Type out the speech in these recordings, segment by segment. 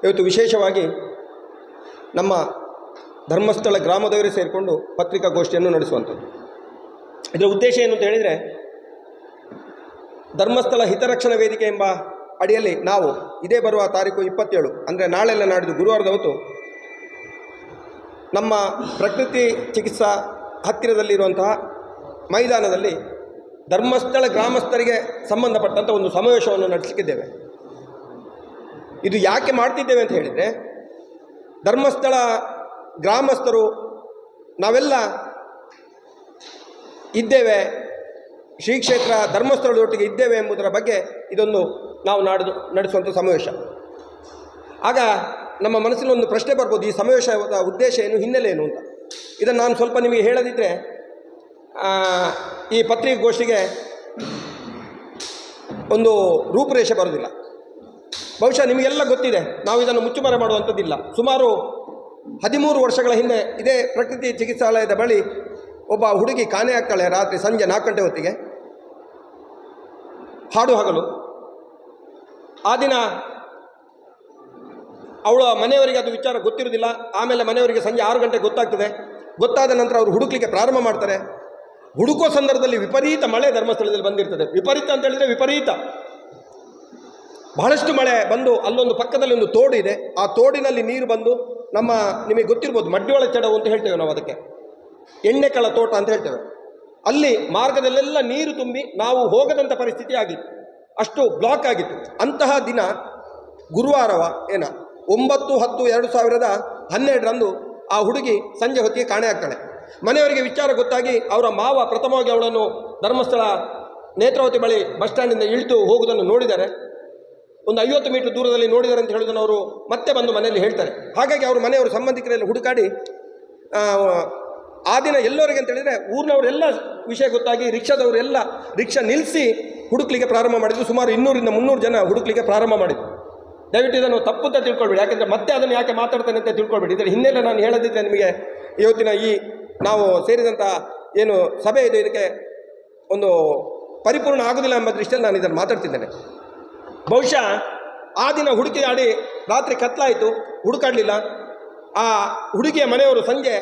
ಇವತ್ತು ವಿಶೇಷವಾಗಿ ನಮ್ಮ ಧರ್ಮಸ್ಥಳ ಗ್ರಾಮದವರೇ ಸೇರಿಕೊಂಡು ಪತ್ರಿಕಾಗೋಷ್ಠಿಯನ್ನು ನಡೆಸುವಂಥದ್ದು. ಇದರ ಉದ್ದೇಶ ಏನು ಅಂತ ಹೇಳಿದರೆ, ಧರ್ಮಸ್ಥಳ ಹಿತರಕ್ಷಣಾ ವೇದಿಕೆ ಎಂಬ ಅಡಿಯಲ್ಲಿ ನಾವು ಇದೇ ಬರುವ ತಾರೀಕು 27 ಅಂದರೆ ನಾಳೆಲ್ಲ ನಾಡಿದ್ದು ಗುರುವಾರದ ಹೊತ್ತು ನಮ್ಮ ಪ್ರಕೃತಿ ಚಿಕಿತ್ಸಾ ಹತ್ತಿರದಲ್ಲಿರುವಂತಹ ಮೈದಾನದಲ್ಲಿ ಧರ್ಮಸ್ಥಳ ಗ್ರಾಮಸ್ಥರಿಗೆ ಸಂಬಂಧಪಟ್ಟಂಥ ಒಂದು ಸಮಾವೇಶವನ್ನು ನಡೆಸಲಿಕ್ಕಿದ್ದೇವೆ. ಇದು ಯಾಕೆ ಮಾಡ್ತಿದ್ದೇವೆ ಅಂತ ಹೇಳಿದರೆ, ಧರ್ಮಸ್ಥಳ ಗ್ರಾಮಸ್ಥರು ನಾವೆಲ್ಲ ಇದ್ದೇವೆ, ಶ್ರೀ ಕ್ಷೇತ್ರ ಧರ್ಮಸ್ಥಳದೊಟ್ಟಿಗೆ ಇದ್ದೇವೆ ಎಂಬುದರ ಬಗ್ಗೆ ಇದೊಂದು ನಾವು ನಡೆಸುವಂಥ ಸಮಾವೇಶ. ಆಗ ನಮ್ಮ ಮನಸ್ಸಿನ ಒಂದು ಪ್ರಶ್ನೆ ಬರ್ಬೋದು, ಈ ಸಮಾವೇಶದ ಉದ್ದೇಶ ಏನು, ಹಿನ್ನೆಲೆ ಏನು ಅಂತ. ಇದನ್ನು ನಾನು ಸ್ವಲ್ಪ ನಿಮಗೆ ಹೇಳದಿದ್ದರೆ ಈ ಪತ್ರಿಕಾಗೋಷ್ಠಿಗೆ ಒಂದು ರೂಪುರೇಷೆ ಬರೋದಿಲ್ಲ. ಬಹುಶಃ ನಿಮಗೆಲ್ಲ ಗೊತ್ತಿದೆ, ನಾವು ಇದನ್ನು ಮುಚ್ಚುಮರೆ ಮಾಡುವಂಥದ್ದಿಲ್ಲ. ಸುಮಾರು 13 ವರ್ಷಗಳ ಹಿಂದೆ ಇದೇ ಪ್ರಕೃತಿ ಚಿಕಿತ್ಸಾಲಯದ ಬಳಿ ಒಬ್ಬ ಹುಡುಗಿ ಕಾಣೆ ಆಗ್ತಾಳೆ. ರಾತ್ರಿ ಸಂಜೆ 4 ಗಂಟೆ ಹೊತ್ತಿಗೆ, ಹಾಡು ಹಗಲು. ಆ ದಿನ ಅವಳ ಮನೆಯವರಿಗೆ ಅದು ವಿಚಾರ ಗೊತ್ತಿರೋದಿಲ್ಲ. ಆಮೇಲೆ ಮನೆಯವರಿಗೆ ಸಂಜೆ 6 ಗಂಟೆಗೆ ಗೊತ್ತಾಗ್ತದೆ. ಗೊತ್ತಾದ ನಂತರ ಅವರು ಹುಡುಕ್ಲಿಕ್ಕೆ ಪ್ರಾರಂಭ ಮಾಡ್ತಾರೆ. ಹುಡುಕೋ ಸಂದರ್ಭದಲ್ಲಿ ವಿಪರೀತ ಮಳೆ ಧರ್ಮಸ್ಥಳದಲ್ಲಿ ಬಂದಿರ್ತದೆ. ವಿಪರೀತ ಅಂತ ಹೇಳಿದರೆ ವಿಪರೀತ, ಬಹಳಷ್ಟು ಮಳೆ ಬಂದು ಅಲ್ಲೊಂದು ಪಕ್ಕದಲ್ಲಿ ಒಂದು ತೋಡು ಇದೆ. ಆ ತೋಡಿನಲ್ಲಿ ನೀರು ಬಂದು ನಿಮಗೆ ಗೊತ್ತಿರ್ಬೋದು, ಮಡ್ಡಿಯೊಳ ಚಡವು ಅಂತ ಹೇಳ್ತೇವೆ ನಾವು, ಅದಕ್ಕೆ ಎಣ್ಣೆಕಳ ತೋಟ ಅಂತ ಹೇಳ್ತೇವೆ. ಅಲ್ಲಿ ಮಾರ್ಗದಲ್ಲೆಲ್ಲ ನೀರು ತುಂಬಿ ನಾವು ಹೋಗದಂಥ ಪರಿಸ್ಥಿತಿ ಆಗಿತ್ತು, ಅಷ್ಟು ಬ್ಲಾಕ್ ಆಗಿತ್ತು. ಅಂತಹ ದಿನ ಗುರುವಾರವ 9/10/2012 ಆ ಹುಡುಗಿ ಸಂಜೆ ಹೊತ್ತಿಗೆ ಕಾಣೆ ಆಗ್ತಾಳೆ. ಮನೆಯವರಿಗೆ ವಿಚಾರ ಗೊತ್ತಾಗಿ ಅವರ ಮಾವ ಪ್ರಥಮವಾಗಿ ಅವಳನ್ನು ಧರ್ಮಸ್ಥಳ ನೇತ್ರಾವತಿ ಬಳಿ ಬಸ್ ಸ್ಟ್ಯಾಂಡಿಂದ ಇಳಿದು ಹೋಗುವುದನ್ನು ನೋಡಿದ್ದಾರೆ. ಒಂದು 50 ಮೀಟರ್ ದೂರದಲ್ಲಿ ನೋಡಿದ್ದಾರೆ ಅಂತ ಹೇಳೋದನ್ನು ಅವರು ಮತ್ತೆ ಬಂದು ಮನೆಯಲ್ಲಿ ಹೇಳ್ತಾರೆ. ಹಾಗಾಗಿ ಅವರು ಮನೆಯವರು ಸಂಬಂಧಿಕರೆಲ್ಲ ಹುಡುಕಾಡಿ ಆ ದಿನ ಎಲ್ಲರಿಗೆ ಅಂತ ಹೇಳಿದರೆ ಊರಿನವರೆಲ್ಲ ವಿಷಯ ಗೊತ್ತಾಗಿ ರಿಕ್ಷಾದವರೆಲ್ಲ ರಿಕ್ಷಾ ನಿಲ್ಲಿಸಿ ಹುಡುಕ್ಲಿಕ್ಕೆ ಪ್ರಾರಂಭ ಮಾಡಿದ್ರು. ಸುಮಾರು 200-300 ಜನ ಹುಡುಕ್ಲಿಕ್ಕೆ ಪ್ರಾರಂಭ ಮಾಡಿದ್ರು. ದಯವಿಟ್ಟು ಇದನ್ನು ತಪ್ಪು ಅಂತ ತಿಳ್ಕೊಳ್ಬೇಡಿ, ಯಾಕೆಂದರೆ ಮತ್ತೆ ಅದನ್ನು ಯಾಕೆ ಮಾತಾಡ್ತೇನೆ ಅಂತ ತಿಳ್ಕೊಳ್ಬೇಡಿ. ಇದರ ಹಿನ್ನೆಲೆ ನಾನು ಹೇಳದಿದ್ದರೆ ನಿಮಗೆ ಇವತ್ತಿನ ಈ ನಾವು ಸೇರಿದಂಥ ಏನು ಸಭೆ ಇದೆ ಇದಕ್ಕೆ ಒಂದು ಪರಿಪೂರ್ಣ ಆಗೋದಿಲ್ಲ ಎಂಬ ದೃಷ್ಟಿಯಲ್ಲಿ ನಾನು ಇದನ್ನು ಮಾತಾಡ್ತಿದ್ದೇನೆ. ಬಹುಶಃ ಆ ದಿನ ಹುಡುಕಿ ಆಡಿ ರಾತ್ರಿ ಕತ್ಲಾಯಿತು, ಹುಡುಕಾಡಲಿಲ್ಲ. ಆ ಹುಡುಗಿಯ ಮನೆಯವರು ಸಂಜೆ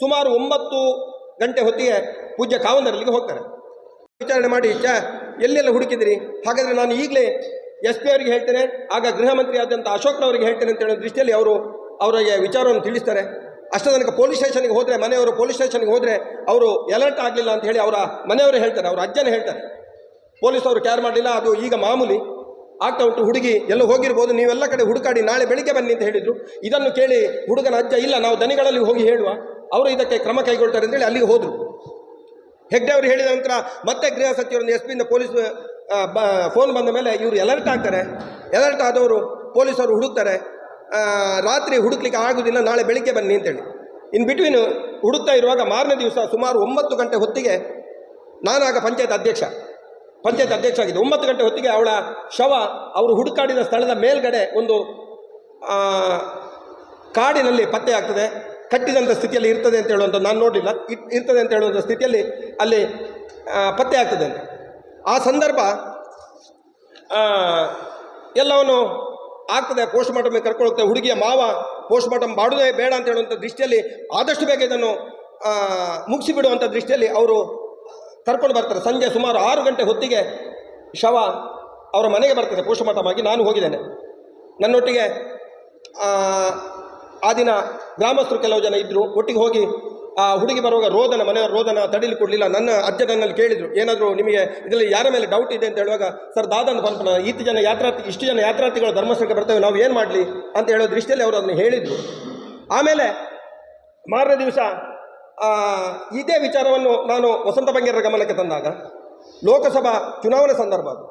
ಸುಮಾರು 9 ಗಂಟೆ ಹೊತ್ತಿಗೆ ಪೂಜ್ಯ ಕಾವಂದರಲ್ಲಿಗೆ ಹೋಗ್ತಾರೆ. ವಿಚಾರಣೆ ಮಾಡಿ, ಎಲ್ಲೆಲ್ಲ ಹುಡುಕಿದಿರಿ, ಹಾಗಾದರೆ ನಾನು ಈಗಲೇ SP ಅವರಿಗೆ ಹೇಳ್ತೇನೆ, ಆಗ ಗೃಹ ಮಂತ್ರಿ ಆದಂಥ ಅಶೋಕ್ನವರಿಗೆ ಹೇಳ್ತೇನೆ ಅಂತ ಹೇಳೋ ದೃಷ್ಟಿಯಲ್ಲಿ ಅವರಿಗೆ ವಿಚಾರವನ್ನು ತಿಳಿಸ್ತಾರೆ. ಅಷ್ಟೇ ತನಕ ಪೊಲೀಸ್ ಸ್ಟೇಷನ್ಗೆ ಹೋದರೆ, ಮನೆಯವರು ಪೊಲೀಸ್ ಸ್ಟೇಷನ್ಗೆ ಹೋದರೆ ಅವರು ಅಲರ್ಟ್ ಆಗಲಿಲ್ಲ ಅಂತ ಹೇಳಿ ಅವರ ಮನೆಯವರು ಹೇಳ್ತಾರೆ, ಅವರ ಅಜ್ಜನೇ ಹೇಳ್ತಾರೆ. ಪೊಲೀಸವರು ಕೇರ್ ಮಾಡಲಿಲ್ಲ, ಅದು ಈಗ ಮಾಮೂಲಿ ಆಗ್ತಾ ಉಂಟು, ಹುಡುಗಿ ಎಲ್ಲ ಹೋಗಿರ್ಬೋದು, ನೀವೆಲ್ಲ ಕಡೆ ಹುಡುಕಾಡಿ ನಾಳೆ ಬೆಳಿಗ್ಗೆ ಬನ್ನಿ ಅಂತ ಹೇಳಿದರು. ಇದನ್ನು ಕೇಳಿ ಹುಡುಗನ ಅಜ್ಜ, ಇಲ್ಲ ನಾವು ದನಿಗಳಲ್ಲಿ ಹೋಗಿ ಹೇಳುವ, ಅವರು ಇದಕ್ಕೆ ಕ್ರಮ ಕೈಗೊಳ್ತಾರೆ ಅಂತೇಳಿ ಅಲ್ಲಿಗೆ ಹೋದರು. ಹೆಗ್ಡೆ ಅವರು ಹೇಳಿದ ನಂತರ ಮತ್ತೆ ಗೃಹ ಸಚಿವರನ್ನು SP ಇಂದ ಪೊಲೀಸ್ ಫೋನ್ ಬಂದ ಮೇಲೆ ಇವರು ಅಲರ್ಟ್ ಆಗ್ತಾರೆ. ಅಲರ್ಟ್ ಆದವರು ಪೊಲೀಸರು ಹುಡುಕ್ತಾರೆ. ರಾತ್ರಿ ಹುಡುಕ್ಲಿಕ್ಕೆ ಆಗೋದಿಲ್ಲ, ನಾಳೆ ಬೆಳಿಗ್ಗೆ ಬನ್ನಿ ಅಂತೇಳಿ. ಇನ್ ಬಿಟ್ವೀನ್ ಹುಡುಕ್ತಾ ಇರುವಾಗ ಮಾರನೇ ದಿವಸ ಸುಮಾರು 9 ಗಂಟೆ ಹೊತ್ತಿಗೆ, ನಾನಾಗ ಪಂಚಾಯತ್ ಅಧ್ಯಕ್ಷ ಆಗಿದೆ. 9 ಗಂಟೆ ಹೊತ್ತಿಗೆ ಅವಳ ಶವ ಅವರು ಹುಡುಕಾಡಿದ ಸ್ಥಳದ ಮೇಲ್ಗಡೆ ಒಂದು ಕಾಡಿನಲ್ಲಿ ಪತ್ತೆ ಆಗ್ತದೆ. ಕಟ್ಟಿದಂಥ ಸ್ಥಿತಿಯಲ್ಲಿ ಇರ್ತದೆ ಅಂತ ಹೇಳುವಂಥ, ನಾನು ನೋಡಲಿಲ್ಲ, ಇರ್ತದೆ ಅಂತ ಹೇಳುವಂಥ ಸ್ಥಿತಿಯಲ್ಲಿ ಅಲ್ಲಿ ಪತ್ತೆ ಆಗ್ತದೆ ಅಂತ. ಆ ಸಂದರ್ಭ ಎಲ್ಲವನ್ನು ಆಗ್ತದೆ, ಪೋಸ್ಟ್ ಮಾರ್ಟಮ್ಗೆ ಕರ್ಕೊಂಡು ಹೋಗ್ತದೆ. ಹುಡುಗಿಯ ಮಾವ ಪೋಸ್ಟ್ ಮಾರ್ಟಮ್ ಮಾಡೋದೇ ಬೇಡ ಅಂತ ಹೇಳುವಂಥ ದೃಷ್ಟಿಯಲ್ಲಿ ಆದಷ್ಟು ಬೇಗ ಇದನ್ನು ಮುಗಿಸಿಬಿಡುವಂಥ ದೃಷ್ಟಿಯಲ್ಲಿ ಅವರು ಕರ್ಕೊಂಡು ಬರ್ತಾರೆ. ಸಂಜೆ ಸುಮಾರು 6 ಗಂಟೆ ಹೊತ್ತಿಗೆ ಶವ ಅವರ ಮನೆಗೆ ಬರ್ತದೆ ಪೋಸ್ಟ್ ಮಾರ್ಟಮ್ ಆಗಿ. ನಾನು ಹೋಗಿದ್ದೇನೆ, ನನ್ನೊಟ್ಟಿಗೆ ಆ ದಿನ ಗ್ರಾಮಸ್ಥರು ಕೆಲವು ಜನ ಇದ್ದರು. ಒಟ್ಟಿಗೆ ಹೋಗಿ ಆ ಹುಡುಗಿ ಬರುವಾಗ ಮನೆಯವರ ರೋದನ ತಡೀಲಿಕ್ಕೆ ಕೊಡಲಿಲ್ಲ. ನನ್ನ ಅಜ್ಜ ನನ್ನಲ್ಲಿ ಕೇಳಿದರು, ಏನಾದರೂ ನಿಮಗೆ ಇದರಲ್ಲಿ ಯಾರ ಮೇಲೆ ಡೌಟ್ ಇದೆ ಅಂತ ಹೇಳುವಾಗ, ಸರ್ ದಾದನ ಪಂಪನ ಇಷ್ಟು ಜನ ಯಾತ್ರಾರ್ಥಿಗಳು ಧರ್ಮಸ್ಥಳಕ್ಕೆ ಬರ್ತೇವೆ, ನಾವು ಏನು ಮಾಡಲಿ ಅಂತ ಹೇಳೋ ದೃಷ್ಟಿಯಲ್ಲಿ ಅವರು ಅದನ್ನು ಹೇಳಿದರು. ಆಮೇಲೆ ಮಾರನೇ ದಿವಸ ಇದೇ ವಿಚಾರವನ್ನು ನಾನು ವಸಂತ ಬಂಗೇರರ ಗಮನಕ್ಕೆ ತಂದಾಗ, ಲೋಕಸಭಾ ಚುನಾವಣೆ ಸಂದರ್ಭ ಅದು,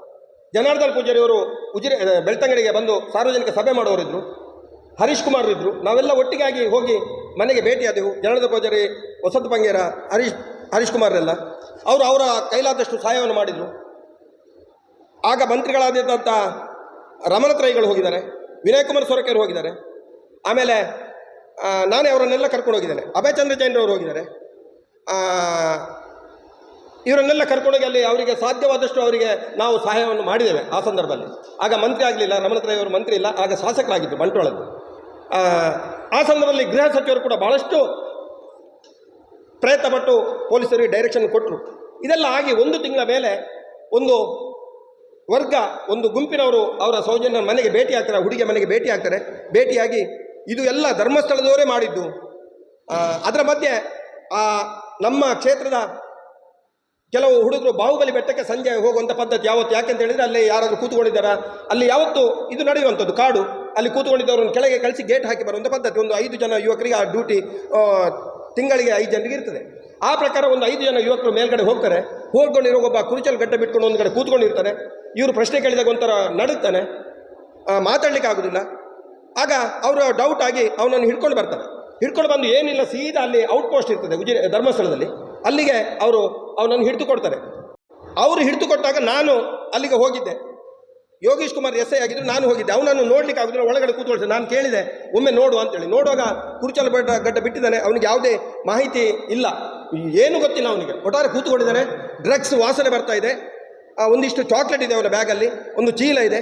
ಜನಾರ್ದನ್ ಪೂಜಾರಿಯವರು ಬೆಳ್ತಂಗಡಿಗೆ ಬಂದು ಸಾರ್ವಜನಿಕ ಸಭೆ ಮಾಡೋರಿದ್ದರು, ಹರೀಶ್ ಕುಮಾರ್ ಇದ್ದರು. ನಾವೆಲ್ಲ ಒಟ್ಟಿಗಾಗಿ ಹೋಗಿ ಮನೆಗೆ ಭೇಟಿಯಾದೆವು. ಜನಾರ್ದನ್ ಪೂಜಾರಿ, ವಸಂತ ಬಂಗೇರ, ಹರೀಶ್ ಕುಮಾರ್ರೆಲ್ಲ ಅವರ ಕೈಲಾದಷ್ಟು ಸಹಾಯವನ್ನು ಮಾಡಿದರು. ಆಗ ಮಂತ್ರಿಗಳಾದಂಥ ರಮಣತ್ರಯಿಗಳು ಹೋಗಿದ್ದಾರೆ, ವಿನಯ್ ಕುಮಾರ್ ಸೊರಕೆಯವರು ಹೋಗಿದ್ದಾರೆ. ಆಮೇಲೆ ನಾನೇ ಅವರನ್ನೆಲ್ಲ ಕರ್ಕೊಂಡು ಹೋಗಿದ್ದೇನೆ. ಅಭಯಚಂದ್ರ ಜೈನ್ರವರು ಹೋಗಿದ್ದಾರೆ. ಇವರನ್ನೆಲ್ಲ ಕರ್ಕೊಂಡೋಗಿ ಅಲ್ಲಿ ಅವರಿಗೆ ಸಾಧ್ಯವಾದಷ್ಟು ಅವರಿಗೆ ನಾವು ಸಹಾಯವನ್ನು ಮಾಡಿದ್ದೇವೆ ಆ ಸಂದರ್ಭದಲ್ಲಿ. ಆಗ ಮಂತ್ರಿ ಆಗಲಿಲ್ಲ, ರಮಣತ್ರಯ ಅವರು ಮಂತ್ರಿ ಇಲ್ಲ, ಆಗ ಶಾಸಕರಾಗಿದ್ದು ಬಂಟ್ವಾಳದ್ದು. ಆ ಸಂದರ್ಭದಲ್ಲಿ ಗೃಹ ಸಚಿವರು ಕೂಡ ಭಾಳಷ್ಟು ಪ್ರಯತ್ನ ಪಟ್ಟು ಪೊಲೀಸರಿಗೆ ಡೈರೆಕ್ಷನ್ ಕೊಟ್ಟರು. ಇದೆಲ್ಲ ಆಗಿ 1 ತಿಂಗಳ ಮೇಲೆ ಒಂದು ವರ್ಗ, ಒಂದು ಗುಂಪಿನವರು ಅವರ ಸೌಜನ್ಯ ಮನೆಗೆ ಭೇಟಿ ಆಗ್ತಾರೆ, ಹುಡುಗಿಯ ಮನೆಗೆ ಭೇಟಿ ಆಗ್ತಾರೆ. ಭೇಟಿಯಾಗಿ ಇದು ಎಲ್ಲ ಧರ್ಮಸ್ಥಳದವರೇ ಮಾಡಿದ್ದು. ಅದರ ಮಧ್ಯೆ ನಮ್ಮ ಕ್ಷೇತ್ರದ ಕೆಲವು ಹುಡುಗರು ಬಾಹುಬಲಿ ಬೆಟ್ಟಕ್ಕೆ ಸಂಜೆ ಹೋಗುವಂಥ ಪದ್ಧತಿ ಯಾವತ್ತು, ಯಾಕೆಂತ ಹೇಳಿದರೆ ಅಲ್ಲಿ ಯಾರಾದರೂ ಕೂತ್ಕೊಂಡಿದ್ದಾರಾ, ಅಲ್ಲಿ ಯಾವತ್ತು ಇದು ನಡೆಯುವಂಥದ್ದು ಕಾಡು, ಅಲ್ಲಿ ಕೂತ್ಕೊಂಡಿದ್ದವ್ರನ್ನ ಕೆಳಗೆ ಕಳಿಸಿ ಗೇಟ್ ಹಾಕಿ ಬರುವಂಥ ಪದ್ಧತಿ. ಒಂದು 5 ಜನ ಯುವಕರಿಗೆ ಆ ಡ್ಯೂಟಿ ತಿಂಗಳಿಗೆ 5 ಜನರಿಗೆ ಇರ್ತದೆ. ಆ ಪ್ರಕಾರ ಒಂದು 5 ಜನ ಯುವಕರು ಮೇಲ್ಗಡೆ ಹೋಗ್ತಾರೆ. ಹೋಗ್ಕೊಂಡಿರೋ ಒಬ್ಬ ಕುರುಚಲ್ ಗಡ್ಡೆ ಬಿಟ್ಕೊಂಡು ಒಂದು ಕಡೆ ಕೂತ್ಕೊಂಡಿರ್ತಾನೆ. ಇವರು ಪ್ರಶ್ನೆ ಕೇಳಿದಾಗ ಒಂಥರ ನಡುತ್ತಾನೆ, ಮಾತಾಡ್ಲಿಕ್ಕೆ ಆಗೋದಿಲ್ಲ. ಆಗ ಅವರು ಡೌಟ್ ಆಗಿ ಅವನನ್ನು ಹಿಡ್ಕೊಂಡು ಬರ್ತಾರೆ. ಹಿಡ್ಕೊಂಡು ಬಂದು ಏನಿಲ್ಲ, ಸೀದಾ ಅಲ್ಲಿ ಔಟ್ ಪೋಸ್ಟ್ ಇರ್ತದೆ ಧರ್ಮಸ್ಥಳದಲ್ಲಿ, ಅಲ್ಲಿಗೆ ಅವರು ಅವನನ್ನು ಹಿಡಿದು ಕೊಡ್ತಾರೆ. ಅವರು ಹಿಡಿದು ಕೊಟ್ಟಾಗ ನಾನು ಅಲ್ಲಿಗೆ ಹೋಗಿದ್ದೆ. ಯೋಗೀಶ್ ಕುಮಾರ್ SI ಆಗಿದ್ರು, ನಾನು ಹೋಗಿದ್ದೆ. ಅವನನ್ನು ನೋಡ್ಲಿಕ್ಕೆ ಆಗೋದಿಲ್ಲ, ಒಳಗಡೆ ಕೂತ್ಕೊಳ್ತೇನೆ. ನಾನು ಕೇಳಿದೆ ಒಮ್ಮೆ ನೋಡು ಅಂತೇಳಿ. ನೋಡುವಾಗ ಕುರುಚಲ ಗಡ್ಡ ಬಿಟ್ಟಿದ್ದಾನೆ, ಅವನಿಗೆ ಯಾವುದೇ ಮಾಹಿತಿ ಇಲ್ಲ, ಏನು ಗೊತ್ತಿಲ್ಲ ಅವನಿಗೆ. ಒಟ್ಟಾರೆ ಕೂತ್ಕೊಂಡಿದ್ದಾನೆ, ಡ್ರಗ್ಸ್ ವಾಸನೆ ಬರ್ತಾ ಇದೆ, ಒಂದಿಷ್ಟು ಚಾಕ್ಲೇಟ್ ಇದೆ ಅವನ ಬ್ಯಾಗಲ್ಲಿ, ಒಂದು ಚೀಲ ಇದೆ,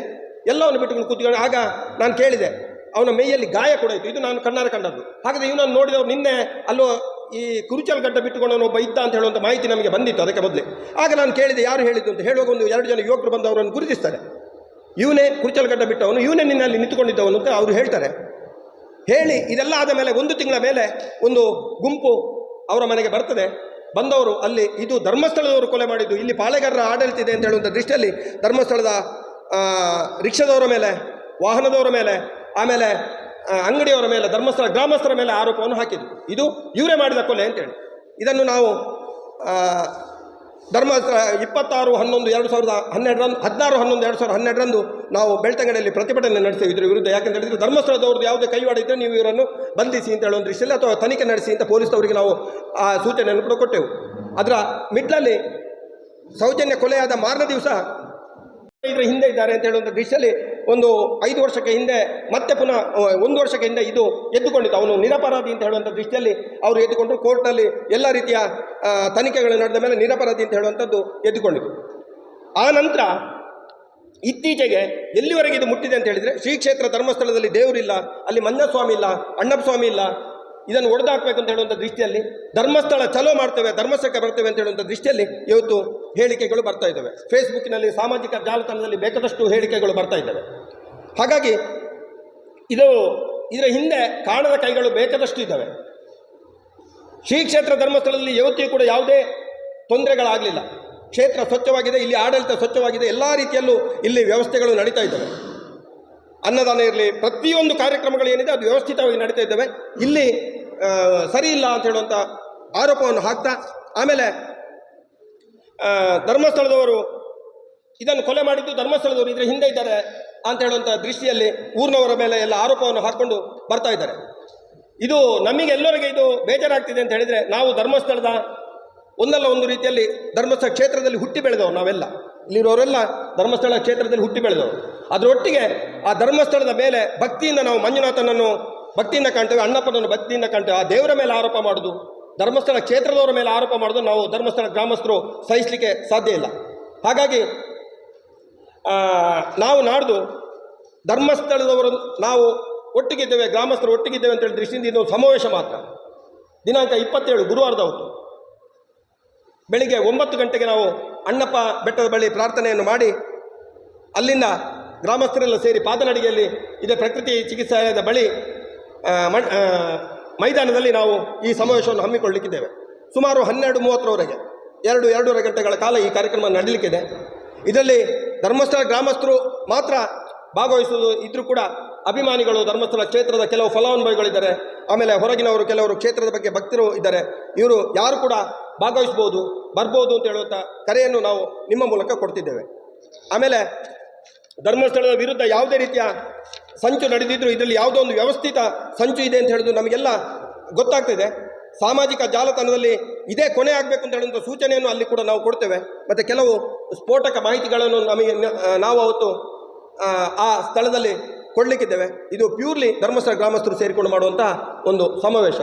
ಎಲ್ಲವನ್ನು ಬಿಟ್ಟುಕೊಂಡು ಕೂತ್ಕೊಂಡು. ಆಗ ನಾನು ಕೇಳಿದೆ, ಅವನ ಮೈಯಲ್ಲಿ ಗಾಯ ಕೂಡ ಇತ್ತು, ಇದು ನಾನು ಕಣ್ಣಾರೆ ಕಂಡದ್ದು. ಹಾಗಾದರೆ ಇವನನ್ನು ನೋಡಿದವರು ನಿನ್ನೆ ಅಲ್ಲೋ ಈ ಕುರುಚಲ್ ಗಡ್ಡ ಬಿಟ್ಟುಕೊಂಡು ಒಬ್ಬ ಇದ್ದ ಅಂತ ಹೇಳುವಂಥ ಮಾಹಿತಿ ನಮಗೆ ಬಂದಿತ್ತು ಅದಕ್ಕೆ ಮೊದಲೇ. ಆಗ ನಾನು ಕೇಳಿದೆ ಯಾರು ಹೇಳಿದ್ದು ಅಂತ. ಹೇಳುವಾಗ ಒಂದು 2 ಜನ ಯುವಕರು ಬಂದು ಅವರನ್ನು ಗುರುತಿಸ್ತಾರೆ. ಇವನೇ ಕುರುಚಲ್ ಗಡ್ಡ ಬಿಟ್ಟವನು, ಇವನೇ ನಿನ್ನಲ್ಲಿ ನಿಂತುಕೊಂಡಿದ್ದವನು ಅಂತ ಅವರು ಹೇಳ್ತಾರೆ. ಹೇಳಿ ಇದೆಲ್ಲ ಆದ ಮೇಲೆ 1 ತಿಂಗಳ ಮೇಲೆ ಒಂದು ಗುಂಪು ಅವರ ಮನೆಗೆ ಬರ್ತದೆ. ಬಂದವರು ಅಲ್ಲಿ ಇದು ಧರ್ಮಸ್ಥಳದವರು ಕೊಲೆ ಮಾಡಿದ್ದು, ಇಲ್ಲಿ ಪಾಳೆಗಾರರ ಆಡಳಿತ ಇದೆ ಅಂತ ಹೇಳುವಂಥ ದೃಷ್ಟಿಯಲ್ಲಿ ಧರ್ಮಸ್ಥಳದ ರಿಕ್ಷಾದವರ ಮೇಲೆ, ವಾಹನದವರ ಮೇಲೆ, ಆಮೇಲೆ ಅಂಗಡಿಯವರ ಮೇಲೆ, ಧರ್ಮಸ್ಥಳ ಗ್ರಾಮಸ್ಥರ ಮೇಲೆ ಆರೋಪವನ್ನು ಹಾಕಿದ್ದು. ಇದು ಇವರೇ ಮಾಡಿದ ಕೊಲೆ ಅಂತೇಳಿ. ಇದನ್ನು ನಾವು ಧರ್ಮಸ್ಥಳ 16/11/2012 ನಾವು ಬೆಳ್ತಂಗಡಿಯಲ್ಲಿ ಪ್ರತಿಭಟನೆ ನಡೆಸ್ತೇವೆ ಇದರ ವಿರುದ್ಧ. ಯಾಕೆಂತ ಹೇಳಿದರೆ ಧರ್ಮಸ್ಥಳದವ್ರದ್ದು ಯಾವುದೇ ಕೈವಾಡ ಇದ್ದರೆ ನೀವು ಇವರನ್ನು ಬಂಧಿಸಿ ಅಂತ ಹೇಳುವ ದೃಷ್ಟಿಯಲ್ಲಿ ಅಥವಾ ತನಿಖೆ ನಡೆಸಿ ಅಂತ ಪೊಲೀಸ್ನವರಿಗೆ ನಾವು ಆ ಸೂಚನೆಯನ್ನು ಕೂಡ ಕೊಟ್ಟೆವು. ಅದರ ಮಿಡ್ಲಲ್ಲಿ ಸೌಜನ್ಯ ಕೊಲೆಯಾದ ಮಾರನೇ ದಿವಸ ಇದರ ಹಿಂದೆ ಇದ್ದಾರೆ ಅಂತ ಹೇಳುವಂಥ ದೃಷ್ಟಿಯಲ್ಲಿ ಒಂದು 5 ವರ್ಷಕ್ಕೆ ಹಿಂದೆ ಮತ್ತೆ ಪುನಃ 1 ವರ್ಷಕ್ಕೆ ಹಿಂದೆ ಇದು ಎದ್ದುಕೊಂಡಿತ್ತು. ಅವನು ನಿರಪರಾಧಿ ಅಂತ ಹೇಳುವಂಥ ದೃಷ್ಟಿಯಲ್ಲಿ ಅವರು ಎದ್ದುಕೊಂಡ್ರು. ಕೋರ್ಟ್ನಲ್ಲಿ ಎಲ್ಲ ರೀತಿಯ ತನಿಖೆಗಳು ನಡೆದ ಮೇಲೆ ನಿರಪರಾಧಿ ಅಂತ ಹೇಳುವಂಥದ್ದು ಎದ್ದುಕೊಂಡಿತ್ತು. ಆ ನಂತರ ಇತ್ತೀಚೆಗೆ ಎಲ್ಲಿವರೆಗೆ ಇದು ಮುಟ್ಟಿದೆ ಅಂತ ಹೇಳಿದರೆ, ಶ್ರೀ ಕ್ಷೇತ್ರ ಧರ್ಮಸ್ಥಳದಲ್ಲಿ ದೇವರಿಲ್ಲ, ಅಲ್ಲಿ ಮಂಜಸ್ವಾಮಿ ಇಲ್ಲ, ಅಣ್ಣಪ್ಪ ಸ್ವಾಮಿ ಇಲ್ಲ, ಇದನ್ನು ಒಡೆದಾಕಬೇಕು ಅಂತ ಹೇಳುವಂಥ ದೃಷ್ಟಿಯಲ್ಲಿ ಧರ್ಮಸ್ಥಳ ಚಲೋ ಮಾಡ್ತೇವೆ, ಧರ್ಮಸ್ಥಳಕ್ಕೆ ಬರ್ತೇವೆ ಅಂತ ಹೇಳುವಂಥ ದೃಷ್ಟಿಯಲ್ಲಿ ಇವತ್ತು ಹೇಳಿಕೆಗಳು ಬರ್ತಾ ಇದ್ದಾವೆ. ಫೇಸ್ಬುಕ್ಕಿನಲ್ಲಿ, ಸಾಮಾಜಿಕ ಜಾಲತಾಣದಲ್ಲಿ ಬೇಕಾದಷ್ಟು ಹೇಳಿಕೆಗಳು ಬರ್ತಾ ಇದ್ದಾವೆ. ಹಾಗಾಗಿ ಇದರ ಹಿಂದೆ ಕಾಣದ ಕೈಗಳು ಬೇಕಾದಷ್ಟು ಇದ್ದಾವೆ. ಶ್ರೀ ಕ್ಷೇತ್ರ ಧರ್ಮಸ್ಥಳದಲ್ಲಿ ಯಾವತ್ತಿಗೂ ಕೂಡ ಯಾವುದೇ ತೊಂದರೆಗಳಾಗಲಿಲ್ಲ. ಕ್ಷೇತ್ರ ಸ್ವಚ್ಛವಾಗಿದೆ, ಇಲ್ಲಿ ಆಡಳಿತ ಸ್ವಚ್ಛವಾಗಿದೆ, ಎಲ್ಲ ರೀತಿಯಲ್ಲೂ ಇಲ್ಲಿ ವ್ಯವಸ್ಥೆಗಳು ನಡೀತಾ ಇದ್ದಾವೆ. ಅನ್ನದಾನ ಇರಲಿ, ಪ್ರತಿಯೊಂದು ಕಾರ್ಯಕ್ರಮಗಳು ಏನಿದೆ ಅದು ವ್ಯವಸ್ಥಿತವಾಗಿ ನಡೀತಾ ಇದ್ದಾವೆ. ಇಲ್ಲಿ ಸರಿ ಇಲ್ಲ ಅಂತ ಹೇಳುವಂಥ ಆರೋಪವನ್ನು ಹಾಕ್ತಾ, ಆಮೇಲೆ ಧರ್ಮಸ್ಥಳದವರು ಇದನ್ನು ಕೊಲೆ ಮಾಡಿದ್ದು ಧರ್ಮಸ್ಥಳದವರು ಇದರ ಹಿಂದೆ ಇದ್ದಾರೆ ಅಂತ ಹೇಳುವಂಥ ದೃಷ್ಟಿಯಲ್ಲಿ ಊರಿನವರ ಮೇಲೆ ಎಲ್ಲ ಆರೋಪವನ್ನು ಹಾಕ್ಕೊಂಡು ಬರ್ತಾ ಇದ್ದಾರೆ. ಇದು ನಮಗೆಲ್ಲರಿಗೆ ಇದು ಬೇಜಾರಾಗ್ತಿದೆ ಅಂತ ಹೇಳಿದರೆ, ನಾವು ಧರ್ಮಸ್ಥಳದ ಒಂದಲ್ಲ ಒಂದು ರೀತಿಯಲ್ಲಿ ಧರ್ಮಸ್ಥಳ ಕ್ಷೇತ್ರದಲ್ಲಿ ಹುಟ್ಟಿ ಬೆಳೆದವರು, ನಾವೆಲ್ಲ ಇಲ್ಲಿರೋರೆಲ್ಲ ಧರ್ಮಸ್ಥಳ ಕ್ಷೇತ್ರದಲ್ಲಿ ಹುಟ್ಟಿ ಬೆಳೆದವರು. ಅದರೊಟ್ಟಿಗೆ ಆ ಧರ್ಮಸ್ಥಳದ ಮೇಲೆ ಭಕ್ತಿಯಿಂದ ನಾವು ಮಂಜುನಾಥನನ್ನು ಭಕ್ತಿಯಿಂದ ಕಾಣ್ತೇವೆ, ಅಣ್ಣಪ್ಪನನ್ನು ಭಕ್ತಿಯಿಂದ ಕಾಣ್ತೇವೆ. ಆ ದೇವರ ಮೇಲೆ ಆರೋಪ ಮಾಡೋದು, ಧರ್ಮಸ್ಥಳ ಕ್ಷೇತ್ರದವರ ಮೇಲೆ ಆರೋಪ ಮಾಡೋದು ನಾವು ಧರ್ಮಸ್ಥಳ ಗ್ರಾಮಸ್ಥರು ಸಹಿಸಲಿಕ್ಕೆ ಸಾಧ್ಯ ಇಲ್ಲ. ಹಾಗಾಗಿ ನಾವು ನಾಡ್ದು ಧರ್ಮಸ್ಥಳದವರು ನಾವು ಒಟ್ಟಿಗಿದ್ದೇವೆ, ಗ್ರಾಮಸ್ಥರು ಒಟ್ಟಿಗಿದ್ದೇವೆ ಅಂತೇಳಿ ದೃಷ್ಟಿಯಿಂದ ಇದು ಸಮಾವೇಶ ಮಾತ್ರ. ದಿನಾಂಕ 27 ಗುರುವಾರದ ಹೊತ್ತು ಬೆಳಿಗ್ಗೆ 9 ಗಂಟೆಗೆ ನಾವು ಅಣ್ಣಪ್ಪ ಬೆಟ್ಟದ ಬಳಿ ಪ್ರಾರ್ಥನೆಯನ್ನು ಮಾಡಿ ಅಲ್ಲಿಂದ ಗ್ರಾಮಸ್ಥರೆಲ್ಲ ಸೇರಿ ಪಾದನಡಿಗೆಯಲ್ಲಿ ಇದೇ ಪ್ರಕೃತಿ ಚಿಕಿತ್ಸಾಲಯದ ಬಳಿ ಮೈದಾನದಲ್ಲಿ ನಾವು ಈ ಸಮಾವೇಶವನ್ನು ಹಮ್ಮಿಕೊಳ್ಳಲಿಕ್ಕಿದ್ದೇವೆ. ಸುಮಾರು 12:30ರವರೆಗೆ 2-2.5 ಗಂಟೆಗಳ ಕಾಲ ಈ ಕಾರ್ಯಕ್ರಮ ನಡೆಯಲಿಕ್ಕಿದೆ. ಇದರಲ್ಲಿ ಧರ್ಮಸ್ಥಳ ಗ್ರಾಮಸ್ಥರು ಮಾತ್ರ ಭಾಗವಹಿಸುವುದು ಇದ್ರೂ ಕೂಡ ಅಭಿಮಾನಿಗಳು, ಧರ್ಮಸ್ಥಳ ಕ್ಷೇತ್ರದ ಕೆಲವು ಫಲಾನುಭವಿಗಳಿದ್ದಾರೆ, ಆಮೇಲೆ ಹೊರಗಿನವರು ಕೆಲವರು ಕ್ಷೇತ್ರದ ಬಗ್ಗೆ ಭಕ್ತರು ಇದ್ದಾರೆ. ಇವರು ಯಾರು ಕೂಡ ಭಾಗವಹಿಸ್ಬೋದು, ಬರ್ಬೋದು ಅಂತ ಹೇಳುವಂಥ ಕರೆಯನ್ನು ನಾವು ನಿಮ್ಮ ಮೂಲಕ ಕೊಡ್ತಿದ್ದೇವೆ. ಆಮೇಲೆ ಧರ್ಮಸ್ಥಳದ ವಿರುದ್ಧ ಯಾವುದೇ ರೀತಿಯ ಸಂಚು ನಡೆದಿದ್ದರೂ ಇದರಲ್ಲಿ ಯಾವುದೋ ಒಂದು ವ್ಯವಸ್ಥಿತ ಸಂಚು ಇದೆ ಅಂತ ಹೇಳೋದು ನಮಗೆಲ್ಲ ಗೊತ್ತಾಗ್ತಿದೆ. ಸಾಮಾಜಿಕ ಜಾಲತಾಣದಲ್ಲಿ ಇದೇ ಕೊನೆ ಆಗಬೇಕು ಅಂತ ಹೇಳುವಂಥ ಸೂಚನೆಯನ್ನು ಅಲ್ಲಿ ಕೂಡ ನಾವು ಕೊಡ್ತೇವೆ. ಮತ್ತು ಕೆಲವು ಸ್ಫೋಟಕ ಮಾಹಿತಿಗಳನ್ನು ನಾವು ಅವತ್ತು ಆ ಸ್ಥಳದಲ್ಲಿ ಕೊಡಲಿಕ್ಕಿದ್ದೇವೆ. ಇದು ಪ್ಯೂರ್ಲಿ ಧರ್ಮಸ್ಥಳ ಗ್ರಾಮಸ್ಥರು ಸೇರಿಕೊಂಡು ಮಾಡುವಂಥ ಒಂದು ಸಮಾವೇಶ.